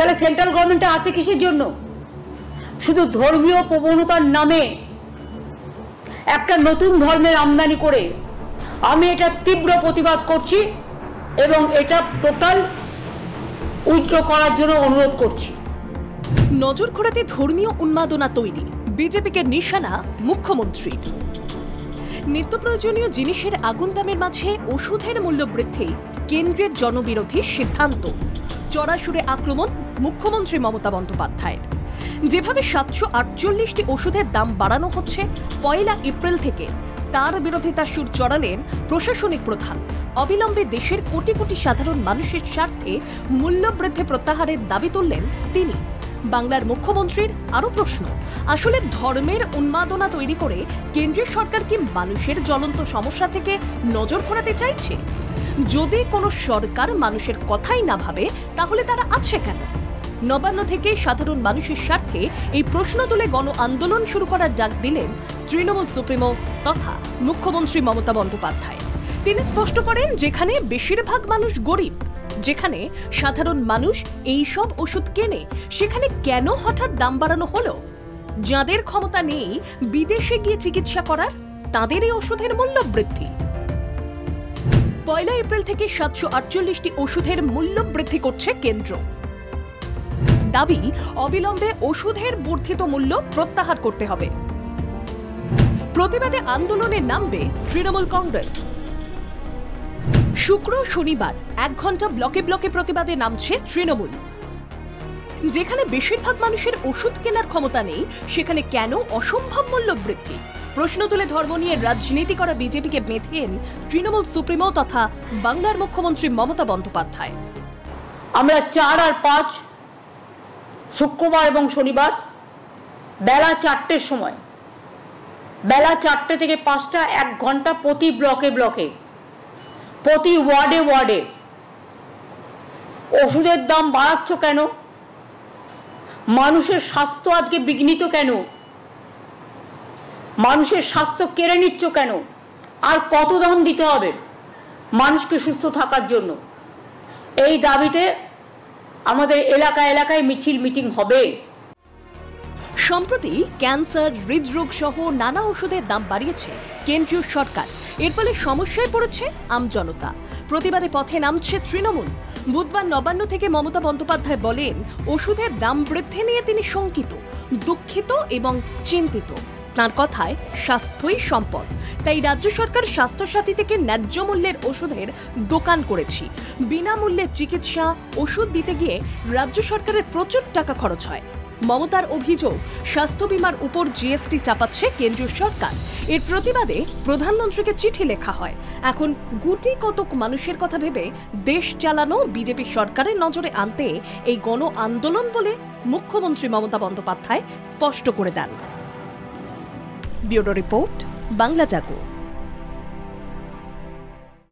তাহলে সেন্ট্রাল গভর্নমেন্টে আছে কিসের জন্য? শুধু ধর্মীয় প্রবণতার নামে একটা নতুন ধর্মের আমদানি করে। আমি এটা তীব্র প্রতিবাদ করছি এবং এটা টোটাল উইথড্র করার জন্য অনুরোধ করছি। নজর ঘোরাতে ধর্মীয় উন্মাদনা তৈরি, বিজেপিকে নিশানা মুখ্যমন্ত্রীর। নিত্য প্রয়োজনীয় জিনিসের আগুন দামের মাঝে ওষুধের মূল্য বৃদ্ধি কেন্দ্রের জনবিরোধী সিদ্ধান্ত। চড়াসুরে আক্রমণ মুখ্যমন্ত্রী মমতা বন্দ্যোপাধ্যায়ের। যেভাবে 748টি ওষুধের দাম বাড়ানো হচ্ছে 1 এপ্রিল থেকে, তার বিরোধিতা সুর চড়ালেন প্রশাসনিক প্রধান। অবিলম্বে দেশের কোটি কোটি সাধারণ মানুষের স্বার্থে মূল্য বৃদ্ধি প্রত্যাহারের দাবি তুললেন তিনি। বাংলার মুখ্যমন্ত্রীর আরও প্রশ্ন, আসলে ধর্মের উন্মাদনা তৈরি করে কেন্দ্রীয় সরকার কি মানুষের জ্বলন্ত সমস্যা থেকে নজর ঘোরাতে চাইছে? যদি কোনো সরকার মানুষের কথাই না ভাবে, তাহলে তারা আছে কেন? নবান্ন থেকে সাধারণ মানুষের স্বার্থে এই প্রশ্ন তুলে গণ আন্দোলন শুরু করার ডাক দিলেন তৃণমূল সুপ্রিমো তথা মুখ্যমন্ত্রী মমতা বন্দ্যোপাধ্যায়। তিনি স্পষ্ট করেন, যেখানে বেশিরভাগ মানুষ গরিব, যেখানে সাধারণ মানুষ এই সব ওষুধ কেনে, সেখানে কেন হঠাৎ দাম বাড়ানো হলো? যাদের ক্ষমতা নেই বিদেশে গিয়ে চিকিৎসা করার, তাদের এই ওষুধের মূল্য বৃদ্ধি। 1 এপ্রিল থেকে 748টি ওষুধের মূল্য বৃদ্ধি করছে কেন্দ্র। দাবি, অবিলম্বে ওষুধের বর্ধিত মূল্য প্রত্যাহার করতে হবে। প্রতিবাদে আন্দোলনে নামবে তৃণমূল কংগ্রেস। শুক্র শনিবার 1 ঘন্টা ব্লকে ব্লকে প্রতিবাদে নামছে তৃণমূল। যেখানে বেশিরভাগ মানুষের ওষুধ কেনার ক্ষমতা নেই, সেখানে কেন অসম্ভব মূল্য বৃদ্ধি? প্রশ্ন তুলে ধর্ম নিয়ে রাজনীতি করা বিজেপিকে বেঁধেন তৃণমূল সুপ্রিমো তথা বাংলার মুখ্যমন্ত্রী মমতা বন্দ্যোপাধ্যায়। আমরা 4 আর 5 শুক্রবার এবং শনিবার বেলা 4টের সময়, বেলা 4টে থেকে 5টা 1 ঘন্টা প্রতি ব্লকে ব্লকে, প্রতি ওয়ার্ডে ওয়ার্ডে ওষুধের দাম বাড়াচ্ছ কেন? মানুষের স্বাস্থ্য আজকে বিঘ্নিত কেন? মানুষের স্বাস্থ্য কেড়ে নিচ্ছ কেন? আর কত দাম দিতে হবে মানুষকে সুস্থ থাকার জন্য? এই দাবিতে আমাদের এলাকায় এলাকায় মিছিল মিটিং হবে। সম্প্রতি ক্যান্সার, হৃদরোগ সহ নানা ওষুধের দাম বাড়িয়েছে কেন্দ্রীয় সরকার। এর ফলে সমস্যায় পড়েছে আমজনতা। প্রতিবাদে পথে নামছে তৃণমূল। বুধবার নবান্ন থেকে মমতা বন্দ্যোপাধ্যায় বলেন, ওষুধের দাম বৃদ্ধি নিয়ে তিনি শঙ্কিত, দুঃখিত এবং চিন্তিত। তাঁর কথায়, স্বাস্থ্যই সম্পদ, তাই রাজ্য সরকার স্বাস্থ্যসাথী থেকে ন্যায্য মূল্যের ওষুধের দোকান করেছি। বিনামূল্যে চিকিৎসা, ওষুধ দিতে গিয়ে রাজ্য সরকারের প্রচুর টাকা খরচ হয়। মমতার অভিযোগ, স্বাস্থ্য বীমার উপর জিএসটি চাপাচ্ছে কেন্দ্রীয় সরকার। এর প্রতিবাদে প্রধানমন্ত্রীকে চিঠি লেখা হয়। এখন গুটি কতক মানুষের কথা ভেবে দেশ চালানো বিজেপি সরকারের নজরে আনতে এই গণ আন্দোলন বলে মুখ্যমন্ত্রী মমতা বন্দ্যোপাধ্যায় স্পষ্ট করে দেন। ব্যুরো রিপোর্ট, বাংলা জাগো।